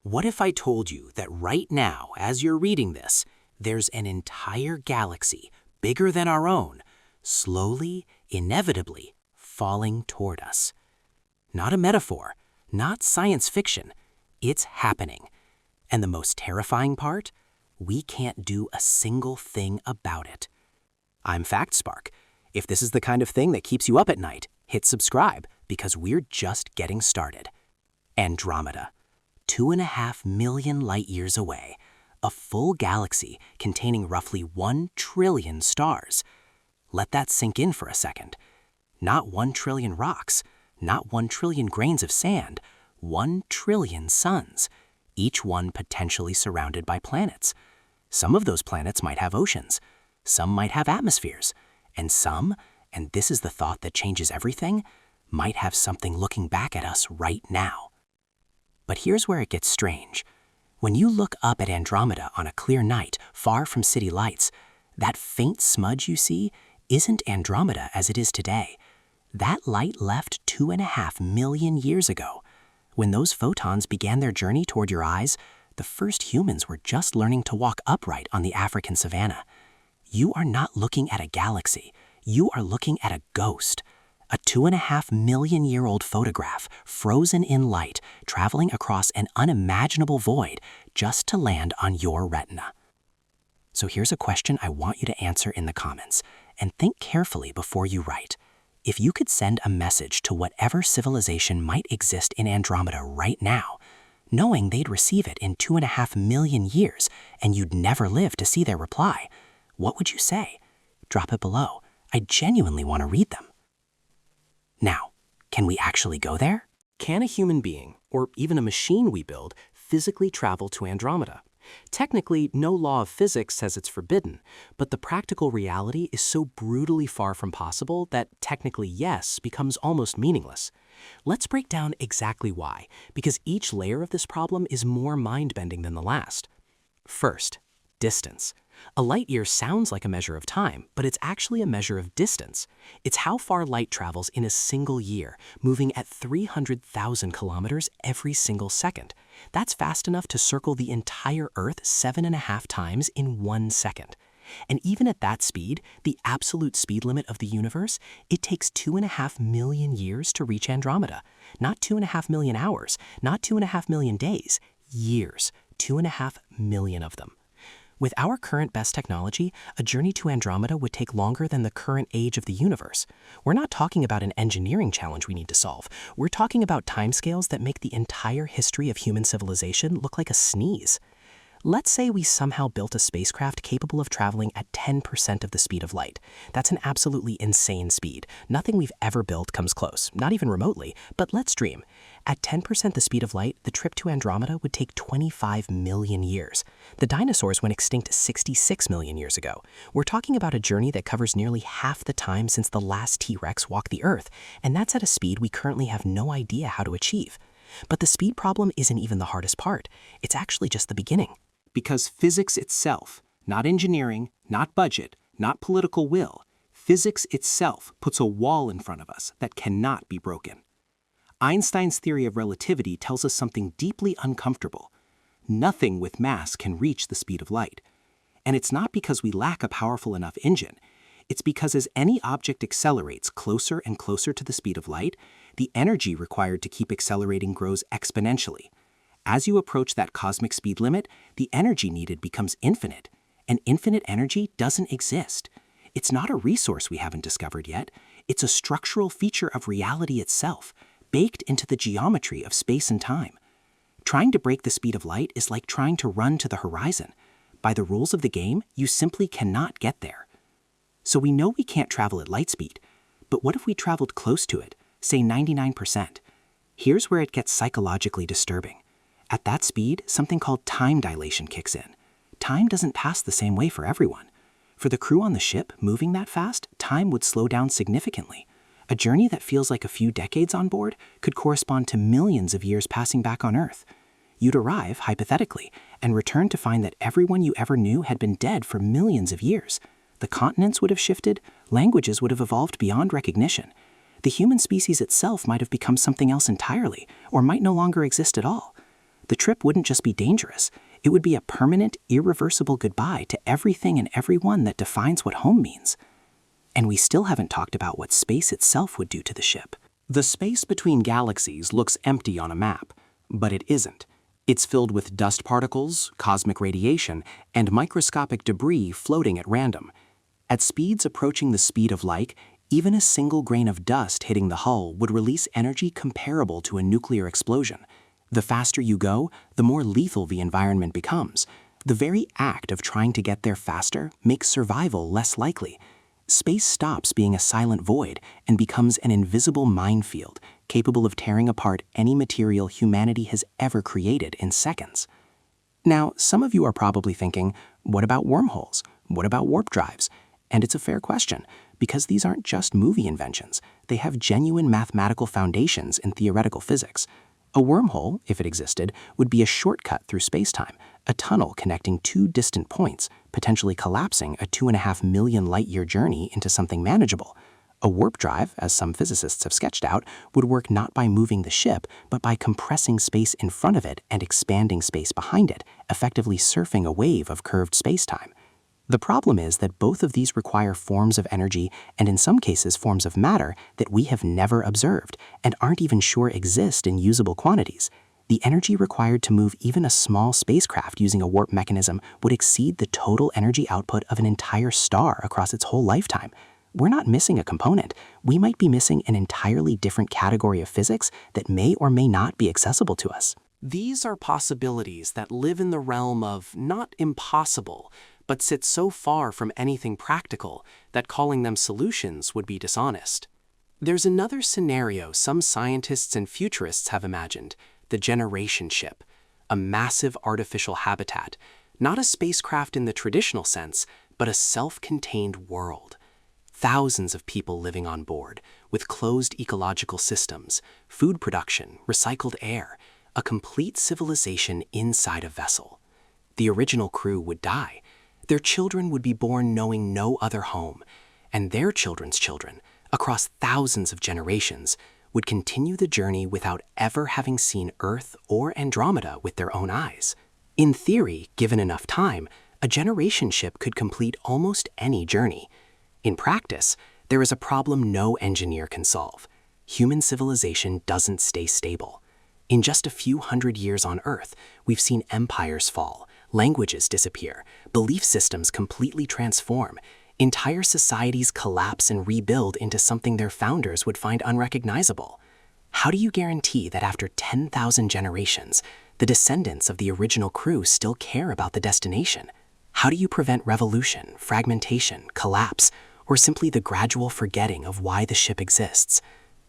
What if I told you that right now, as you're reading this, there's an entire galaxy, bigger than our own, slowly, inevitably, falling toward us? Not a metaphor, not science fiction. It's happening. And the most terrifying part? We can't do a single thing about it. I'm FactSpark. If this is the kind of thing that keeps you up at night, hit subscribe because we're just getting started. Andromeda. 2.5 million light years away, a full galaxy containing roughly 1 trillion stars. Let that sink in for a second. Not 1 trillion rocks, not 1 trillion grains of sand, 1 trillion suns, each one potentially surrounded by planets. Some of those planets might have oceans, some might have atmospheres, and some, and this is the thought that changes everything, might have something looking back at us right now. But here's where it gets strange. When you look up at Andromeda on a clear night far from city lights, that faint smudge you see isn't Andromeda as it is today. That light left 2.5 million years ago. When those photons began their journey toward your eyes, the first humans were just learning to walk upright on the African savanna. You are not looking at a galaxy. You are looking at a ghost. A 2.5 million year old photograph, frozen in light, traveling across an unimaginable void just to land on your retina. So here's a question I want you to answer in the comments, and think carefully before you write. If you could send a message to whatever civilization might exist in Andromeda right now, knowing they'd receive it in 2.5 million years and you'd never live to see their reply, what would you say? Drop it below. I genuinely want to read them. Now, can we actually go there? Can a human being, or even a machine we build, physically travel to Andromeda? Technically, no law of physics says it's forbidden, but the practical reality is so brutally far from possible that technically yes becomes almost meaningless. Let's break down exactly why, because each layer of this problem is more mind-bending than the last. First, distance. A light year sounds like a measure of time, but it's actually a measure of distance. It's how far light travels in a single year, moving at 300,000 kilometers every single second. That's fast enough to circle the entire Earth 7.5 times in 1 second. And even at that speed, the absolute speed limit of the universe, it takes 2.5 million years to reach Andromeda. Not 2.5 million hours, not 2.5 million days, years, 2.5 million of them. With our current best technology, a journey to Andromeda would take longer than the current age of the universe. We're not talking about an engineering challenge we need to solve. We're talking about timescales that make the entire history of human civilization look like a sneeze. Let's say we somehow built a spacecraft capable of traveling at 10% of the speed of light. That's an absolutely insane speed. Nothing we've ever built comes close, not even remotely, but let's dream. At 10% the speed of light, the trip to Andromeda would take 25 million years. The dinosaurs went extinct 66 million years ago. We're talking about a journey that covers nearly half the time since the last T-Rex walked the Earth, and that's at a speed we currently have no idea how to achieve. But the speed problem isn't even the hardest part. It's actually just the beginning. Because physics itself, not engineering, not budget, not political will, physics itself puts a wall in front of us that cannot be broken. Einstein's theory of relativity tells us something deeply uncomfortable. Nothing with mass can reach the speed of light. And it's not because we lack a powerful enough engine. It's because as any object accelerates closer and closer to the speed of light, the energy required to keep accelerating grows exponentially. As you approach that cosmic speed limit, the energy needed becomes infinite, and infinite energy doesn't exist. It's not a resource we haven't discovered yet. It's a structural feature of reality itself, baked into the geometry of space and time. Trying to break the speed of light is like trying to run to the horizon. By the rules of the game, you simply cannot get there. So we know we can't travel at light speed, but what if we traveled close to it, say 99%? Here's where it gets psychologically disturbing. At that speed, something called time dilation kicks in. Time doesn't pass the same way for everyone. For the crew on the ship moving that fast, time would slow down significantly. A journey that feels like a few decades on board could correspond to millions of years passing back on Earth. You'd arrive, hypothetically, and return to find that everyone you ever knew had been dead for millions of years. The continents would have shifted, languages would have evolved beyond recognition. The human species itself might have become something else entirely, or might no longer exist at all. The trip wouldn't just be dangerous, it would be a permanent, irreversible goodbye to everything and everyone that defines what home means. And we still haven't talked about what space itself would do to the ship. The space between galaxies looks empty on a map, but it isn't. It's filled with dust particles, cosmic radiation, and microscopic debris floating at random. At speeds approaching the speed of light, even a single grain of dust hitting the hull would release energy comparable to a nuclear explosion. The faster you go, the more lethal the environment becomes. The very act of trying to get there faster makes survival less likely. Space stops being a silent void and becomes an invisible minefield, capable of tearing apart any material humanity has ever created in seconds. Now, some of you are probably thinking, what about wormholes? What about warp drives? And it's a fair question, because these aren't just movie inventions. They have genuine mathematical foundations in theoretical physics. A wormhole, if it existed, would be a shortcut through spacetime, a tunnel connecting two distant points, potentially collapsing a 2.5 million light-year journey into something manageable. A warp drive, as some physicists have sketched out, would work not by moving the ship, but by compressing space in front of it and expanding space behind it, effectively surfing a wave of curved spacetime. The problem is that both of these require forms of energy and in some cases forms of matter that we have never observed and aren't even sure exist in usable quantities. The energy required to move even a small spacecraft using a warp mechanism would exceed the total energy output of an entire star across its whole lifetime. We're not missing a component. We might be missing an entirely different category of physics that may or may not be accessible to us. These are possibilities that live in the realm of not impossible, but sit so far from anything practical that calling them solutions would be dishonest. There's another scenario some scientists and futurists have imagined, the Generationship, a massive artificial habitat, not a spacecraft in the traditional sense, but a self-contained world. Thousands of people living on board, with closed ecological systems, food production, recycled air, a complete civilization inside a vessel. The original crew would die. Their children would be born knowing no other home, and their children's children, across thousands of generations, would continue the journey without ever having seen Earth or Andromeda with their own eyes. In theory, given enough time, a Generationship could complete almost any journey. In practice, there is a problem no engineer can solve. Human civilization doesn't stay stable. In just a few hundred years on Earth, we've seen empires fall, languages disappear, belief systems completely transform, entire societies collapse and rebuild into something their founders would find unrecognizable. How do you guarantee that after 10,000 generations, the descendants of the original crew still care about the destination? How do you prevent revolution, fragmentation, collapse, or simply the gradual forgetting of why the ship exists?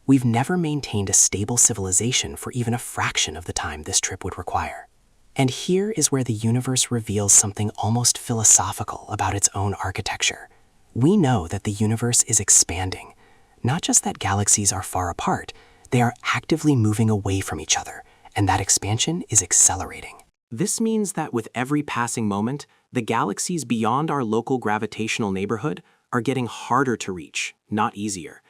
We've never maintained a stable civilization for even a fraction of the time this trip would require. And here is where the universe reveals something almost philosophical about its own architecture. We know that the universe is expanding. Not just that galaxies are far apart, they are actively moving away from each other, and that expansion is accelerating. This means that with every passing moment, the galaxies beyond our local gravitational neighborhood are getting harder to reach, not easier.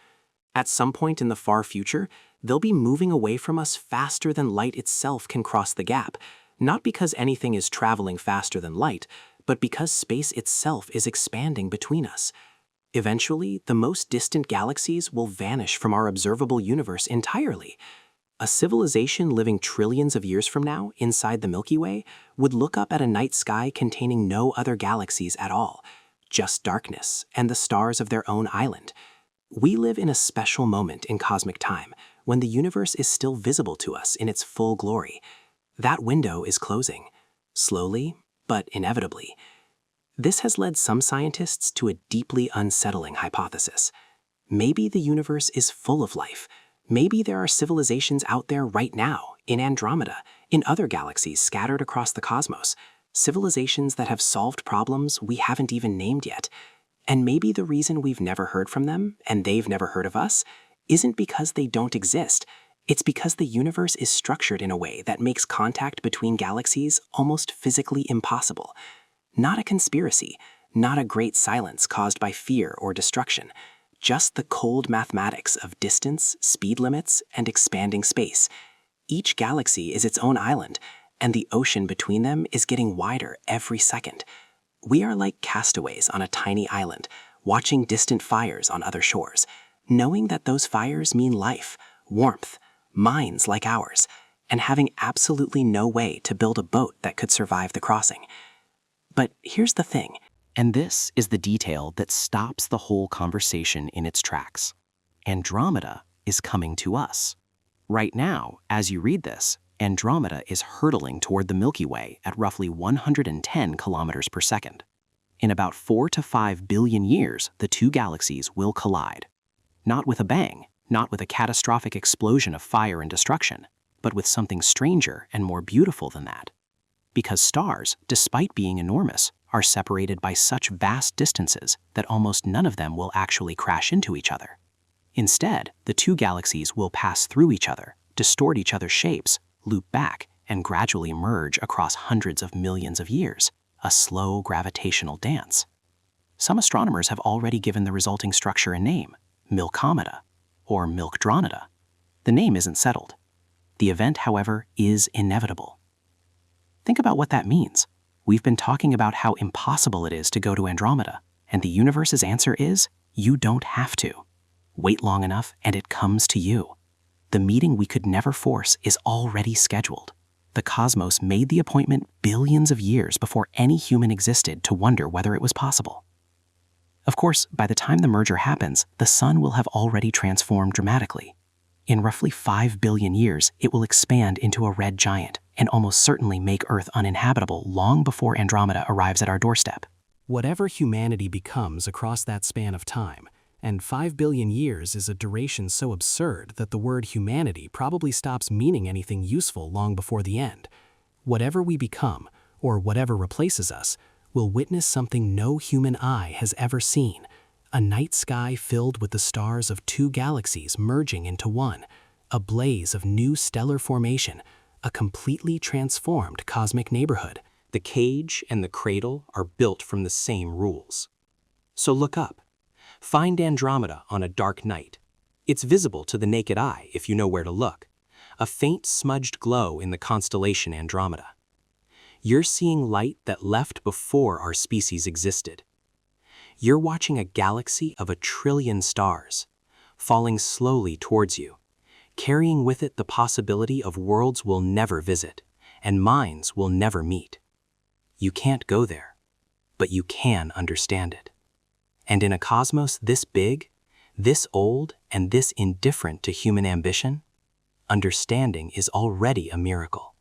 At some point in the far future, they'll be moving away from us faster than light itself can cross the gap, not because anything is traveling faster than light, but because space itself is expanding between us. Eventually, the most distant galaxies will vanish from our observable universe entirely. A civilization living trillions of years from now inside the Milky Way would look up at a night sky containing no other galaxies at all, just darkness and the stars of their own island. We live in a special moment in cosmic time when the universe is still visible to us in its full glory. That window is closing, slowly but inevitably. This has led some scientists to a deeply unsettling hypothesis. Maybe the universe is full of life. Maybe there are civilizations out there right now, in Andromeda, in other galaxies scattered across the cosmos, civilizations that have solved problems we haven't even named yet. And maybe the reason we've never heard from them, and they've never heard of us, isn't because they don't exist. It's because the universe is structured in a way that makes contact between galaxies almost physically impossible. Not a conspiracy, not a great silence caused by fear or destruction, just the cold mathematics of distance, speed limits, and expanding space. Each galaxy is its own island, and the ocean between them is getting wider every second. We are like castaways on a tiny island, watching distant fires on other shores, knowing that those fires mean life, warmth, minds like ours, and having absolutely no way to build a boat that could survive the crossing. But here's the thing, and this is the detail that stops the whole conversation in its tracks. Andromeda is coming to us. Right now, as you read this, Andromeda is hurtling toward the Milky Way at roughly 110 kilometers per second. In about 4 to 5 billion years, the two galaxies will collide. Not with a bang, not with a catastrophic explosion of fire and destruction, but with something stranger and more beautiful than that. Because stars, despite being enormous, are separated by such vast distances that almost none of them will actually crash into each other. Instead, the two galaxies will pass through each other, distort each other's shapes, loop back, and gradually merge across hundreds of millions of years, a slow gravitational dance. Some astronomers have already given the resulting structure a name, Milkomeda, or Milkdronida. The name isn't settled. The event, however, is inevitable. Think about what that means. We've been talking about how impossible it is to go to Andromeda, and the universe's answer is, you don't have to. Wait long enough and it comes to you. The meeting we could never force is already scheduled. The cosmos made the appointment billions of years before any human existed to wonder whether it was possible. Of course, by the time the merger happens, the sun will have already transformed dramatically. In roughly 5 billion years, it will expand into a red giant and almost certainly make Earth uninhabitable long before Andromeda arrives at our doorstep. Whatever humanity becomes across that span of time, and 5 billion years is a duration so absurd that the word humanity probably stops meaning anything useful long before the end. Whatever we become, or whatever replaces us, will witness something no human eye has ever seen, a night sky filled with the stars of two galaxies merging into one, a blaze of new stellar formation, a completely transformed cosmic neighborhood. The cage and the cradle are built from the same rules. So look up. Find Andromeda on a dark night. It's visible to the naked eye if you know where to look, a faint smudged glow in the constellation Andromeda. You're seeing light that left before our species existed. You're watching a galaxy of 1 trillion stars, falling slowly towards you, carrying with it the possibility of worlds we'll never visit, and minds we'll never meet. You can't go there, but you can understand it. And in a cosmos this big, this old, and this indifferent to human ambition, understanding is already a miracle.